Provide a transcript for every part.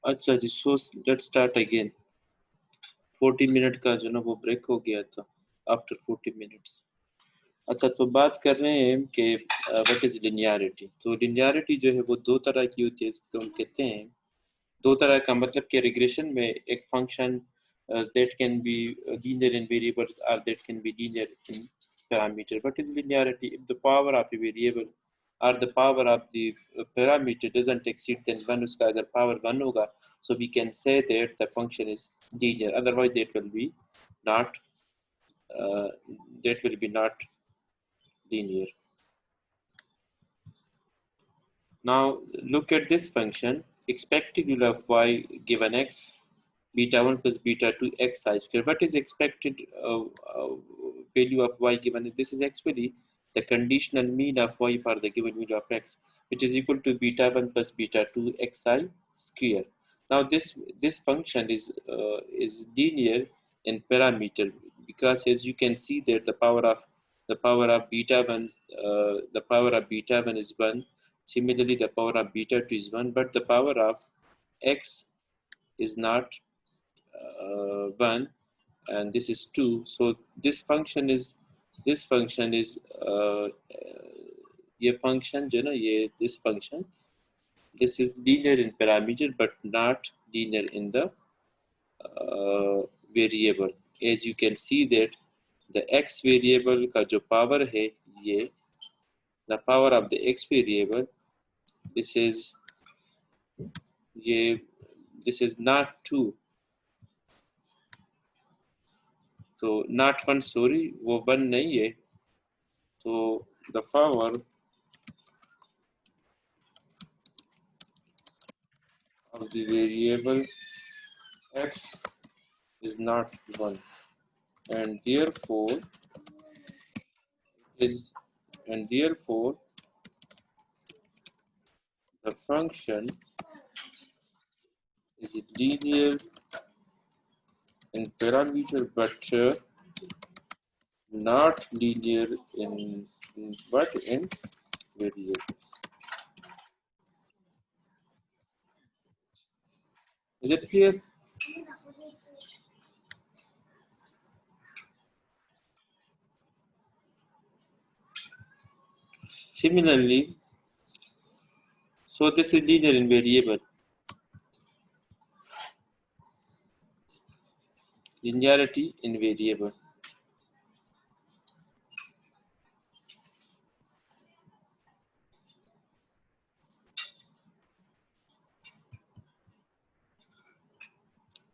अच्छा जी, so let's start again. 40 minute का जो ना वो ब्रेक हो गया था आफ्टर 40 मिनट्स। अच्छा, तो बात कर रहे हैं कि व्हाट इज लिनियरिटी। तो लिनियरिटी जो है वो दो तरह की होती है, इसको हम कहते हैं दो तरह का, मतलब कि रिग्रेशन में एक function that can be linear in variables और that can be linear in parameter. What is linearity? If the power of a variable or the power of the parameter doesn't exceed then 1, उसका अगर power 1 होगा, so we can say that the function is linear, otherwise that will be not uh, that will be not linear. Now look at this function, expected value of y given x, beta 1 plus beta 2 x I square. What is expected value of y given? This is actually the conditional mean of y for the given value of x, which is equal to beta 1 plus beta 2 xi square. Now this function is linear in parameter, because as you can see that the power of beta 1 is 1. Similarly, the power of beta 2 is 1, but the power of x is not 1, and this is 2. So this function is ये function जो ना ये this function, this is linear in parameter but not linear in the variable. As you can see that the x variable का जो power है ये, the power of the x variable, this is ये this is not 2, तो not 1, sorry, वो 1 नहीं है, तो the power of the variable x is not 1, and therefore is and therefore the function is linear in parameter but not linear in variable. Is it clear? Similarly, so this is linear in variable. Linearity in variable.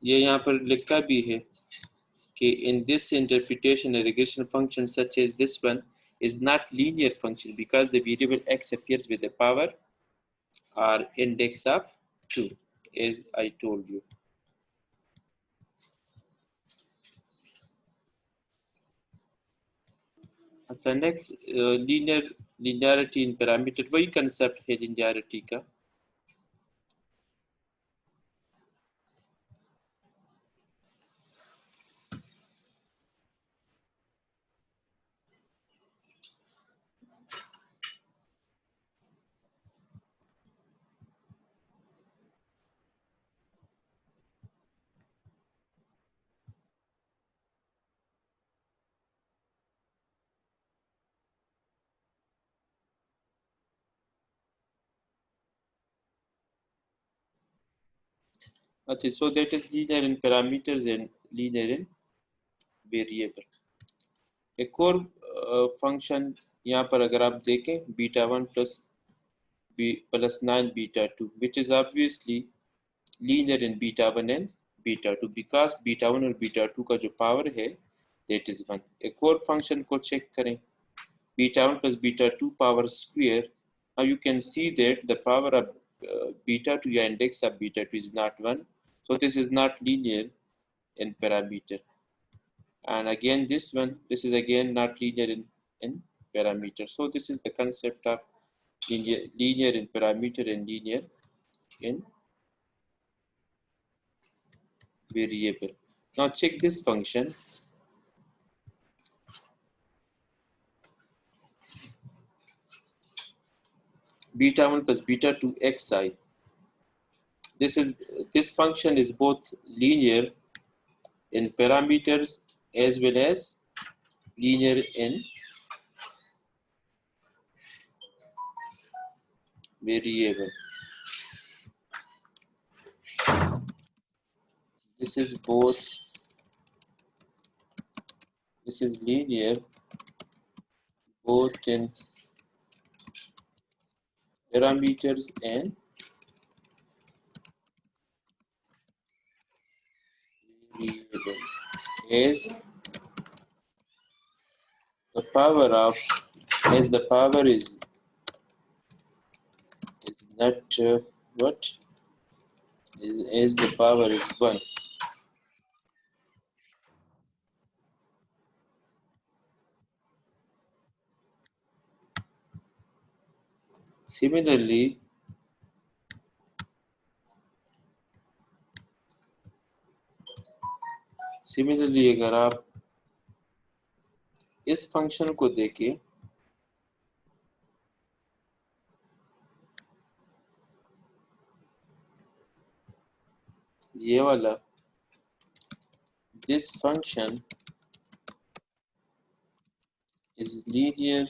ये यहाँ पर लिखा भी है कि in this interpretation a regression function such as this one is not linear function because the variable x appears with the power or index of 2, as I told you. अच्छा, next linearity in parameter, वही concept है linearity का। अच्छा, so that is linear in parameters and linear in variable. एक और function यहाँ पर अगर आप देखें, beta 1 plus 9 beta 2, which is obviously linear in beta 1 and beta 2 because beta 1 और beta 2 का जो पावर है that is 1. एक और फंक्शन को चेक करें, beta 1 plus beta 2 power square. Now you can see that the power of beta 2 या index of beta 2 is not 1, so this is not linear in parameter. And again this is again not linear in parameter. So this is the concept of linear in parameter and linear in variable. Now check this function. Beta 1 plus beta 2 xi. this function is both linear in parameters as well as linear in variable. This is linear both in parameters and variable as the power of as the power is not what is as the power is 1. Similarly, अगर आप इस function को देखें, ये वाला this function is linear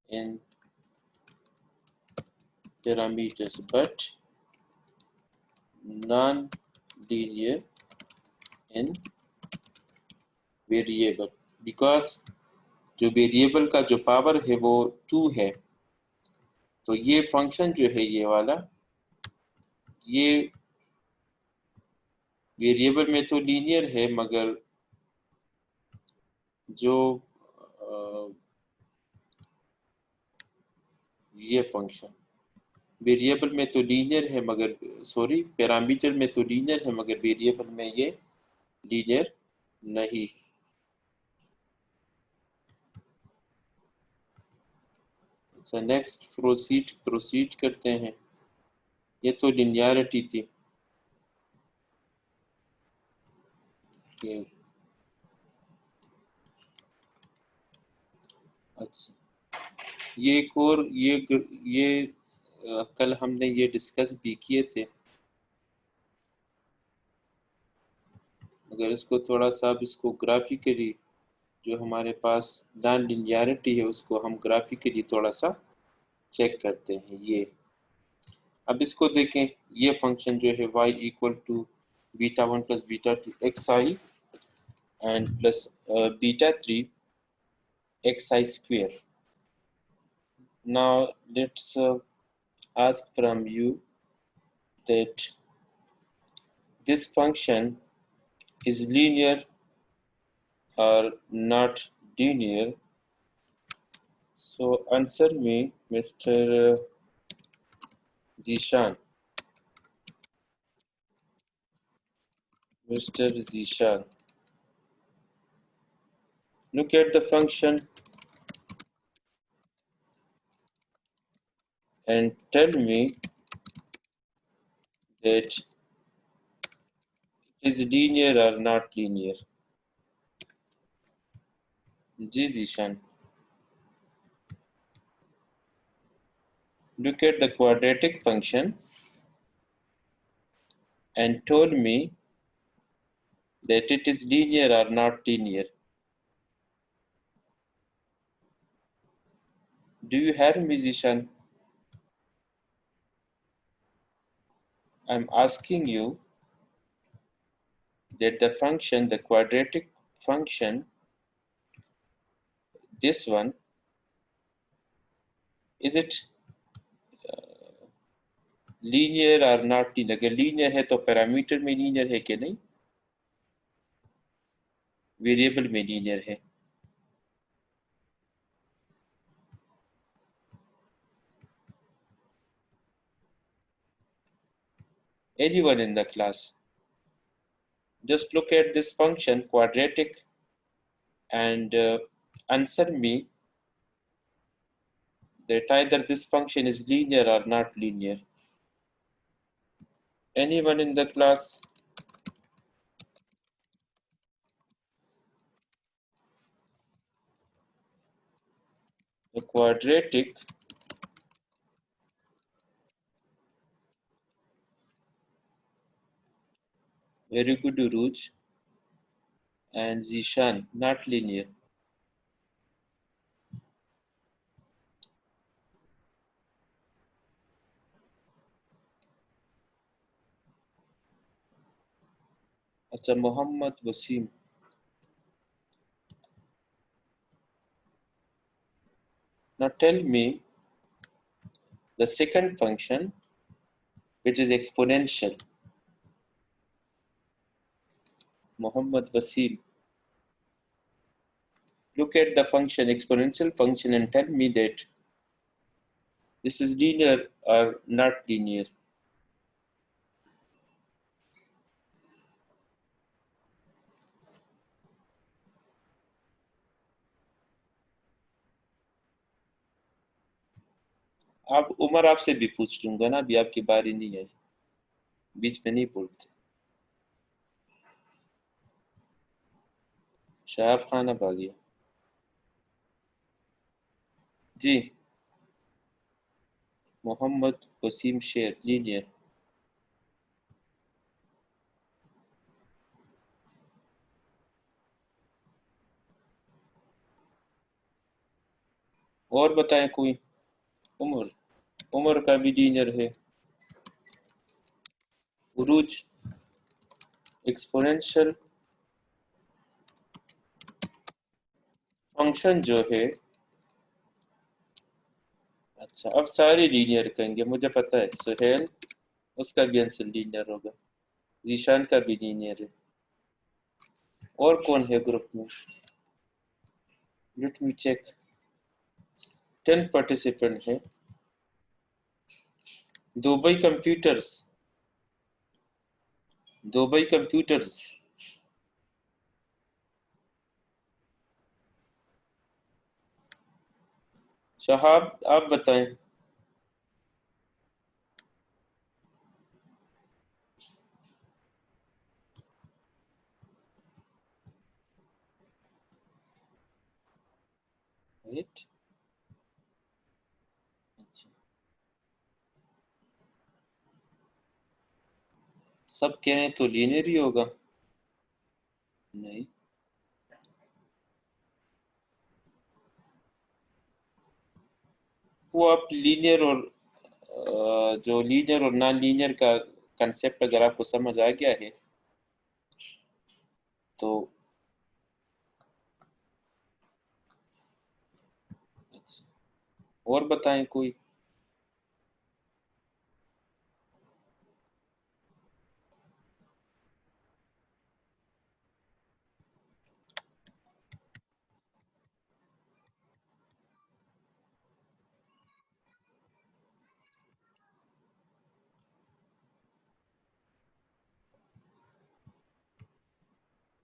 in parameters but non-linear in variable because जो variable का जो पावर है वो 2 है, तो ये फंक्शन जो है ये वाला ये वेरिएबल में तो लीनियर है मगर जो ये फंक्शन वेरिएबल में तो लीनियर है मगर सॉरी पैरामीटर में तो लीनियर है मगर वेरिएबल में ये लीनियर नहीं। अच्छा, नेक्स्ट प्रोसीड करते हैं। ये तो लिनियरिटी थी। अच्छा, ये एक और ये कल हमने ये डिस्कस भी किए थे, अगर इसको थोड़ा सा अब इसको ग्राफिकली जो हमारे पास नॉन लिनियरिटी है उसको हम ग्राफिकली थोड़ा सा चेक करते हैं। ये अब इसको देखें, ये फंक्शन जो है y equal to beta 1 plus beta 2 xi and plus beta 3 xi square. Now let's ask from you that this function is linear or not linear. So answer me, Mr. Zishan. Mr. Zishan, look at the function and tell me that it is linear or not linear. Ji Zishan, look at the quadratic function and told me that it is linear or not linear. Do you hear me, Zishan? I'm asking you that the function, the quadratic function, this one, is it linear और not linear? अगर linear है तो parameter में linear है कि नहीं, variable में linear है? Anyone in the class? Just look at this function quadratic and answer me that either this function is linear or not linear. Anyone in the class? The quadratic Very good, Uruj. And Zishan, not linear. Acha, Muhammad Wasim. Now tell me the second function, which is exponential. Muhammad Wasim. Look at the function, exponential function, and tell me that this is linear or not linear. आप उमर आपसे भी पूछ लूंगा ना, अभी आपकी बारी नहीं है, बीच में नहीं बोलते। शहाब खान अब आ गया जी। मोहम्मद वसीम शेर लीनियर। और बताएं कोई। उमर, उमर का भी लीनियर है। उरूज, एक्सपोनेंशियल फंक्शन जो है, अच्छा अब सारे लीनियर कहेंगे, मुझे पता है। सुहेल, उसका भी आंसर लीनियर होगा। जीशान का भी लीनियर है। और कौन है ग्रुप में? Let me check. 10 पार्टिसिपेंट है। Dubai computers, Dubai computers. Shahab, आप बताएं। वेट, अच्छा, सब कहें तो लीनियर ही होगा। नहीं, वो आप लीनियर और जो लीनियर और नॉन लीनियर का कंसेप्ट अगर आपको समझ आ गया है तो अच्छा। और बताएं कोई।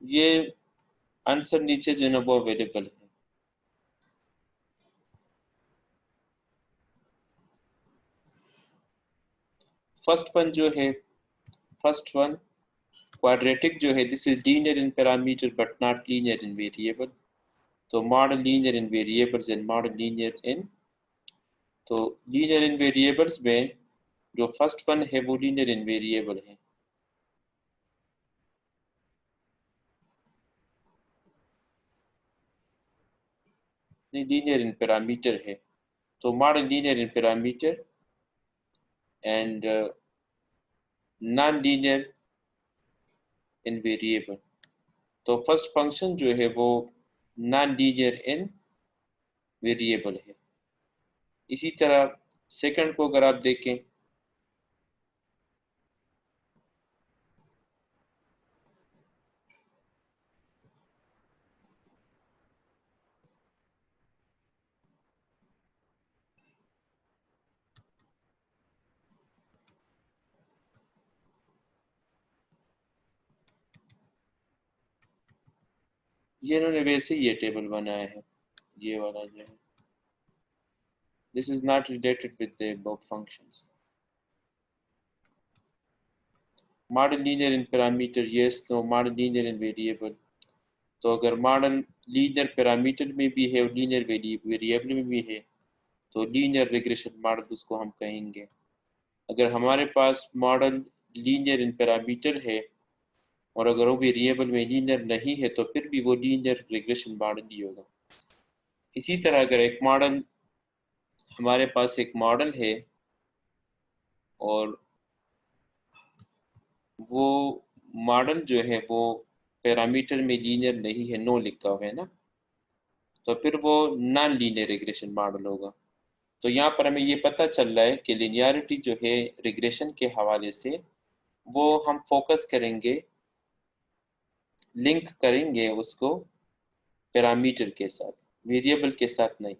ये आंसर नीचे जो है ना वो अवेलेबल है। फर्स्ट वन जो है, फर्स्ट वन क्वाड्रेटिक जो है, this is linear in parameter but not linear in variable. तो model linear in variables and model linear in, तो लीनियर इन वेरिएबल्स में जो फर्स्ट वन है वो लीनियर इन वेरिएबल है। नहीं, लीनियर इन पैरामीटर है। तो model linear in parameter and non linear in variable. तो फर्स्ट फंक्शन जो है वो नॉन लीनियर इन वेरिएबल है। इसी तरह सेकंड को अगर आप देखें, ये इन्होंने वैसे ही ये टेबल बनाया है, ये वाला जो है। This is not related with the above functions. Model linear in parameter, yes no, model linear in variable. तो अगर मॉडल लीनियर पैरामीटर में भी है और लीनियर वेरिएबल में भी है तो लीनियर रिग्रेशन मॉडल उसको हम कहेंगे। अगर हमारे पास मॉडल लीनियर इन पैरामीटर है और अगर वो वेरिएबल में लीनियर नहीं है तो फिर भी वो लीनियर रिग्रेशन मॉडल ही होगा। इसी तरह अगर एक मॉडल, हमारे पास एक मॉडल है और वो मॉडल जो है वो पैरामीटर में लीनियर नहीं है, नो लिखा हुआ है ना, तो फिर वो नॉन लीनियर रिग्रेशन मॉडल होगा। तो यहाँ पर हमें ये पता चल रहा है कि लिनियरिटी जो है रिग्रेशन के हवाले से वो हम फोकस करेंगे, लिंक करेंगे उसको पैरामीटर के साथ, वेरिएबल के साथ नहीं।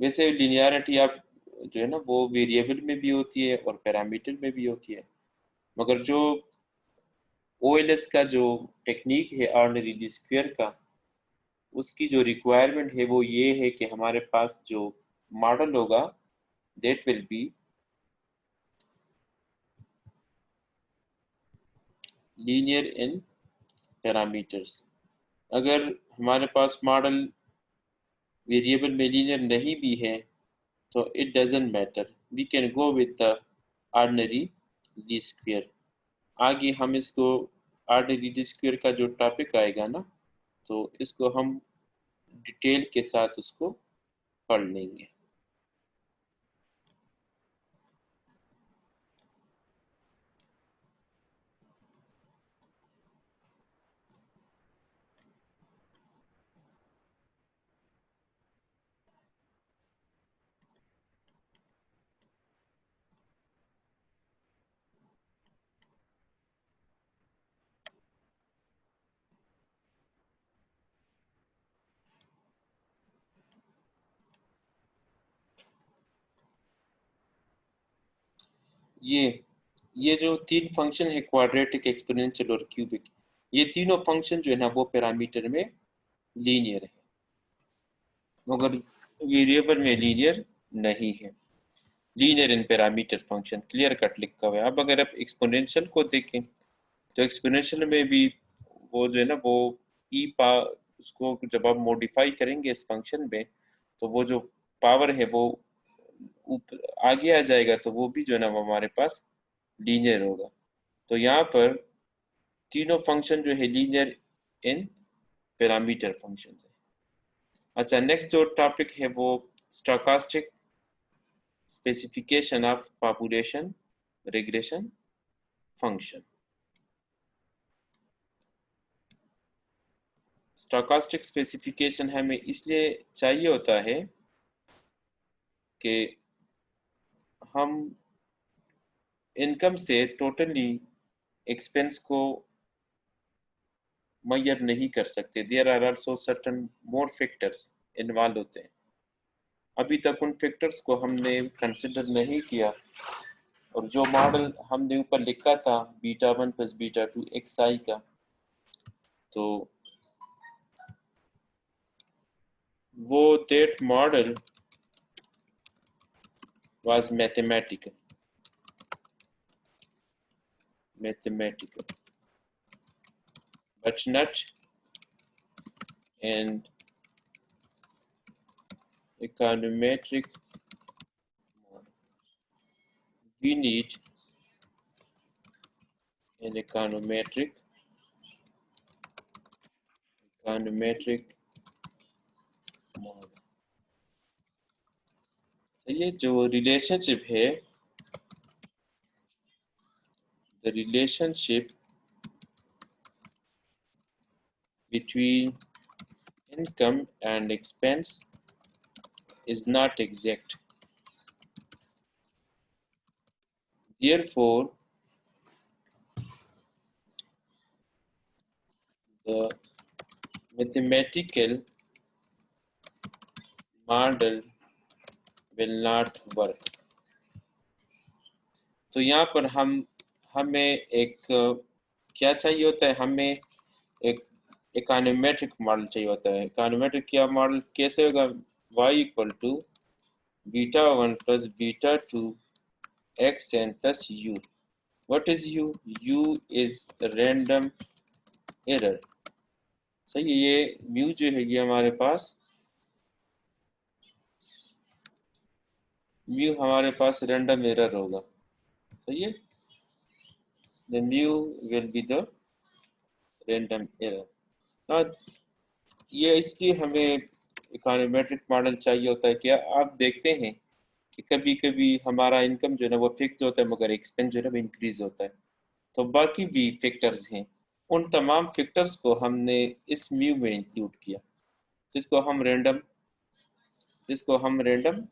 वैसे लिनियरिटी आप जो है ना वो वेरिएबल में भी होती है और पैरामीटर में भी होती है, मगर जो OLS का जो टेक्निक है ऑर्डिनरी लीस्ट स्क्वायर का, उसकी जो रिक्वायरमेंट है वो ये है कि हमारे पास जो मॉडल होगा that will be linear in parameters. अगर हमारे पास मॉडल वेरिएबल में लीनियर नहीं भी है तो it doesn't matter, we can go with the ordinary least square. आगे हम इसको ऑर्डिनरी लीस्ट स्क्वायर का जो टॉपिक आएगा ना, तो इसको हम डिटेल के साथ उसको पढ़ लेंगे। ये ये जो तीन फंक्शन है, क्वाड्रेटिक, एक्सपोनेंशियल और क्यूबिक, ये तीनों फंक्शन जो है ना वो पैरामीटर में लीनियर है, मगर वेरिएबल में लीनियर नहीं है। Linear in parameter function clear cut लिखा हुआ है। अब अगर आप एक्सपोनेंशियल को देखें तो एक्सपोनेंशियल में भी वो जो है ना वो ई पा उसको जब आप मॉडिफाई करेंगे इस फंक्शन में, तो वो जो पावर है वो ऊपर आगे आ जाएगा, तो वो भी जो है ना वो हमारे पास लीनियर होगा। तो यहाँ पर तीनों फंक्शन जो है लीनियर इन पैरामीटर फंक्शन है। अच्छा, नेक्स्ट जो टॉपिक है वो stochastic specification of population regression function. Stochastic specification हमें इसलिए चाहिए होता है कि हम इनकम से टोटली एक्सपेंस को मैयर नहीं कर सकते। There are also certain more factors involve होते हैं। अभी तक उन फैक्टर्स को हमने कंसिडर नहीं किया, और जो मॉडल हमने ऊपर लिखा था β1 + β2 xi का, तो वो that model was mathematical but not an econometric model. We need an econometric model. तो ये जो रिलेशनशिप है, the relationship between income and expense is not exact. Therefore, the mathematical model will not work. तो यहाँ पर हमें एक क्या चाहिए होता है, हमें एक इकोनोमेट्रिक मॉडल चाहिए होता है। इकोनोमेट्रिक क्या मॉडल कैसे होगा? y = β1 + β2 xn + u। What is u? u is random error। सही है, ये म्यू जो है ये हमारे पास म्यू हमारे पास रैंडम एरर होगा। सही है, the mu will be the random error. Now ये इसलिए हमें इकोनोमेट्रिक मॉडल चाहिए होता है कि आप देखते हैं कि कभी कभी हमारा इनकम जो है ना वो फिक्स होता है मगर एक्सपेंस जो है ना वो इंक्रीज होता है, तो बाकी भी फैक्टर्स हैं, उन तमाम फैक्टर्स को हमने इस म्यू में इंक्लूड किया, जिसको हम रैंडम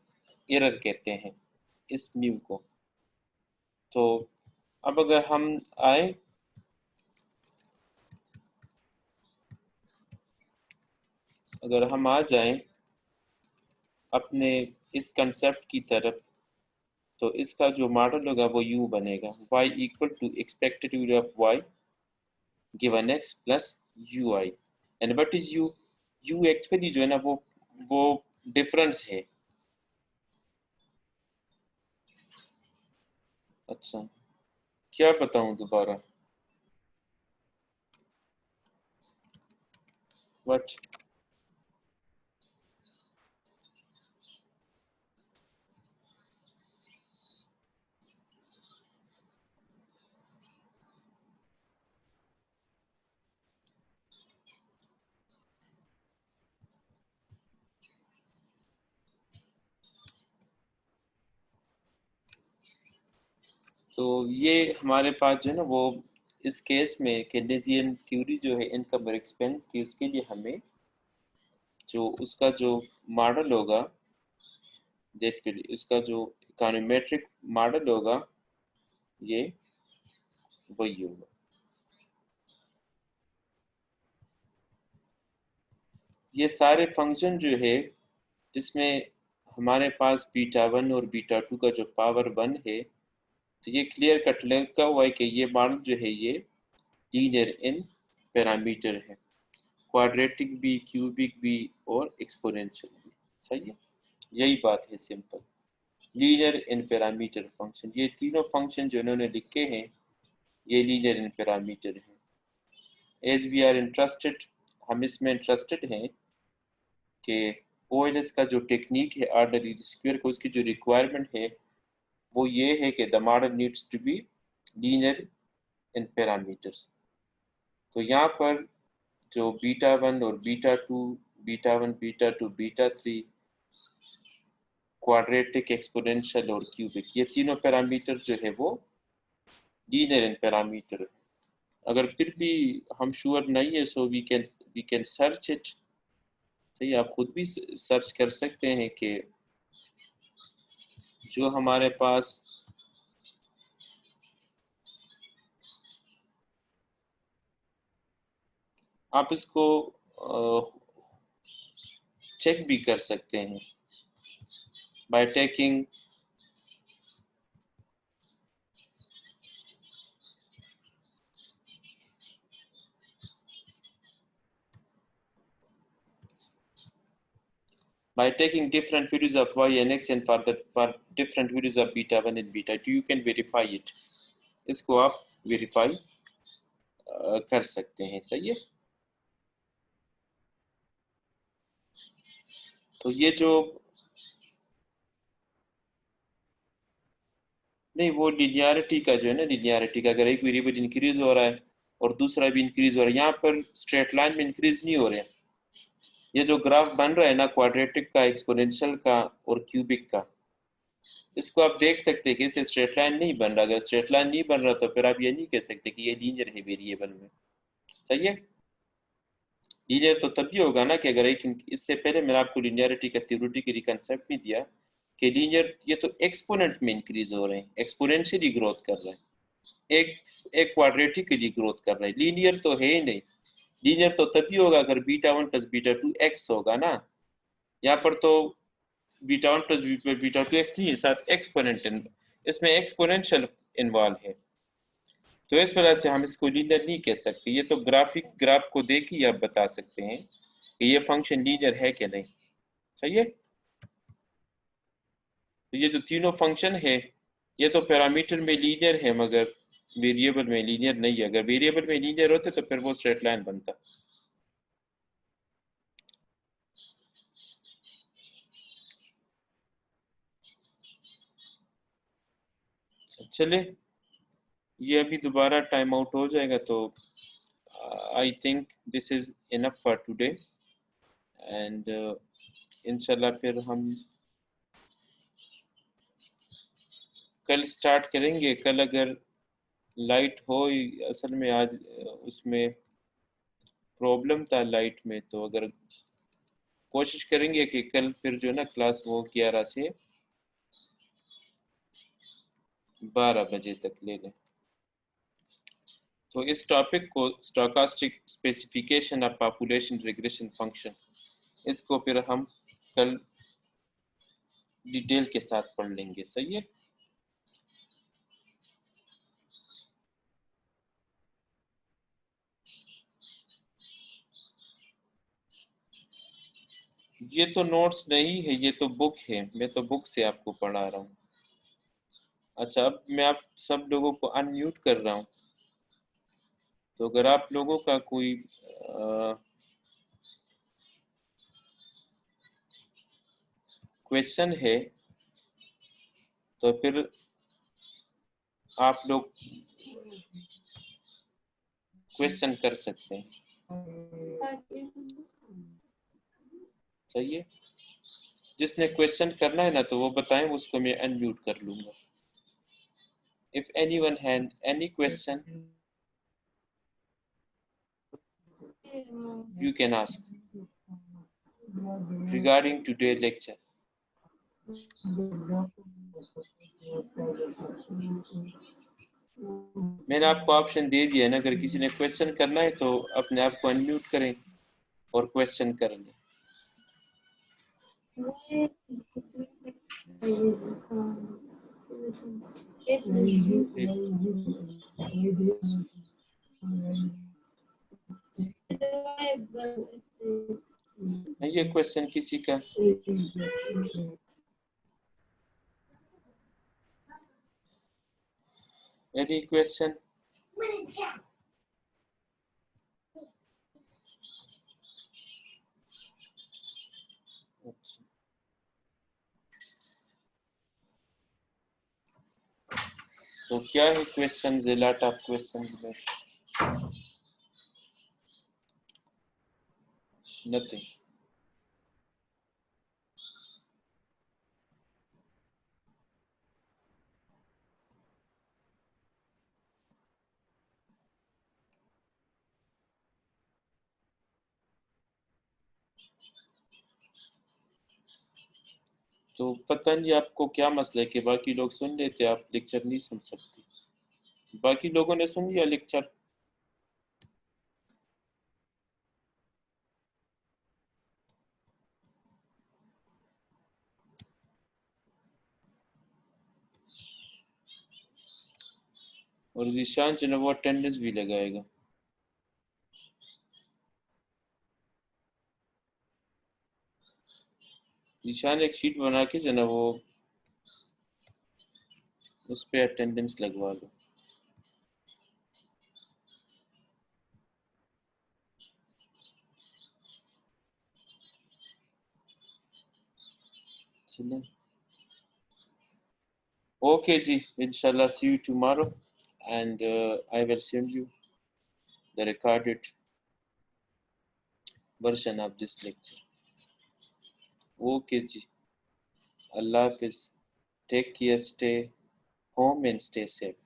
एरर कहते हैं इस म्यू को। तो अब अगर हम आए आ जाएं अपने इस कंसेप्ट की तरफ, तो इसका जो मॉडल होगा वो यूं बनेगा, y equal to expected value of y given x plus ui। And what is u? u actually जो है ना वो डिफरेंस है। अच्छा, क्या बताऊं दोबारा? व्हाट? तो ये हमारे पास जो है ना वो इस केस में केनेजियन थ्योरी जो है इनकम और एक्सपेंस की, उसके लिए हमें जो उसका जो मॉडल होगा दैट विल, उसका जो इकोनोमेट्रिक मॉडल होगा ये वही होगा। ये सारे फंक्शन जो है जिसमें हमारे पास बीटा वन और बीटा टू का जो पावर वन है, तो ये क्लियर कट लगा हुआ है कि ये मॉडल जो है ये लीनियर इन पैरामीटर है, क्वाड्रेटिक भी, क्यूबिक भी और एक्सपोनेंशियल भी। सही है, यही बात है simple. Linear in parameter function, ये तीनों फंक्शन जो इन्होंने लिखे हैं ये लीनियर इन पैरामीटर हैं। एज वी आर इंटरेस्टेड, हम इसमें इंटरेस्टेड हैं कि OLS का जो टेक्निक है ऑर्डर स्क्वायर को, उसकी जो रिक्वायरमेंट है वो ये है कि the model needs to be linear in parameters. तो यहाँ पर जो बीटा वन और beta two, beta one beta two beta three, quadratic, exponential और क्यूबिक, ये तीनों पैरामीटर जो है वो लीनियर इन पैरामीटर। अगर फिर भी हम श्योर नहीं है so we can search it. सही, आप खुद भी सर्च कर सकते हैं कि जो हमारे पास आप इसको चेक भी कर सकते हैं by taking different values of y and x and for different values of beta 1 and beta 2 you can verify it। इसको आप वेरीफाई कर सकते हैं। सही है, तो ये जो नहीं, वो लिनियरिटी का जो है ना, लिनियरिटी का अगर एक वेरिएबल इंक्रीज हो रहा है और दूसरा भी इंक्रीज हो रहा है, यहाँ पर स्ट्रेट लाइन में इंक्रीज नहीं हो रहे हैं। ये जो ग्राफ बन रहा है ना क्वाड्रेटिक का, एक्सपोनेंशियल का और क्यूबिक का, इसको आप देख सकते हैं कि इसे स्ट्रेट लाइन नहीं बन रहा। अगर स्ट्रेट लाइन नहीं बन रहा तो फिर आप ये नहीं कह सकते कि ये लीनियर है वेरिएबल में। सही है, लीनियर तो तभी होगा ना कि अगर एक, इससे पहले मैंने आपको लीनियरिटी का थ्योरेटिकली कंसेप्ट भी दिया कि लीनियर ये तो एक्सपोनेंट में इंक्रीज हो रहे हैं, एक्सपोनेंशियली ग्रोथ कर रहे हैं, एक क्वाड्रेटिकली ग्रोथ कर रहे हैं, लीनियर तो है ही नहीं। लीनियर तो तभी होगा अगर beta one plus beta two x होगा ना, यहाँ पर तो beta one plus beta two x नहीं है, साथ एक्सपोनेंट, इसमें एक्सपोनेंशियल इन्वॉल्व है। तो इस वजह से हम इसको लीनियर नहीं कह सकते। ये तो ग्राफ को देख ही आप बता सकते हैं कि ये फंक्शन लीनियर है कि नहीं। सही है, तो ये जो तीनों फंक्शन है ये तो पैरामीटर में लीनियर है मगर वेरिएबल में लीनियर नहीं है। अगर वेरिएबल में लीनियर होते तो फिर वो स्ट्रेट लाइन बनता। चले, ये अभी दोबारा टाइम आउट हो जाएगा, तो I think this is enough for today and इंशाल्लाह फिर हम कल स्टार्ट करेंगे। कल अगर लाइट हो, असल में आज उसमें प्रॉब्लम था लाइट में, तो अगर कोशिश करेंगे कि कल फिर जो ना क्लास वो 11 से 12 बजे तक ले लें। तो इस टॉपिक को stochastic specification of population regression function, इसको फिर हम कल डिटेल के साथ पढ़ लेंगे। सही है। ये तो नोट्स नहीं है, ये तो बुक है, मैं तो बुक से आपको पढ़ा रहा हूँ। अच्छा, अब मैं आप सब लोगों को अनम्यूट कर रहा हूँ, तो अगर आप लोगों का कोई क्वेश्चन है तो फिर आप लोग क्वेश्चन कर सकते हैं। सही है। जिसने क्वेश्चन करना है ना, तो वो बताएं, उसको मैं अनम्यूट कर लूंगा। If anyone has any question you can ask regarding today's lecture. मैंने आपको ऑप्शन दे दिया है ना, अगर किसी ने क्वेश्चन करना है तो अपने आप को अनम्यूट करें और क्वेश्चन कर लें। ये क्वेश्चन किसी का? Any question? तो क्या है question? a lot of questions में nothing. तो पता नहीं आपको क्या मसला है कि बाकी लोग सुन लेते, आप लेक्चर नहीं सुन सकते। बाकी लोगों ने सुन लिया लेक्चर। और जीशान जो है वो अटेंडेंस भी लगाएगा। जीशान एक शीट बना के जो है वो उस पर अटेंडेंस लगवा लो। चलें, ओके जी, इंशाल्लाह see you tomorrow and I will send you the recorded version of this lecture. Okay ji, Allah Hafiz, take care, stay home and stay safe.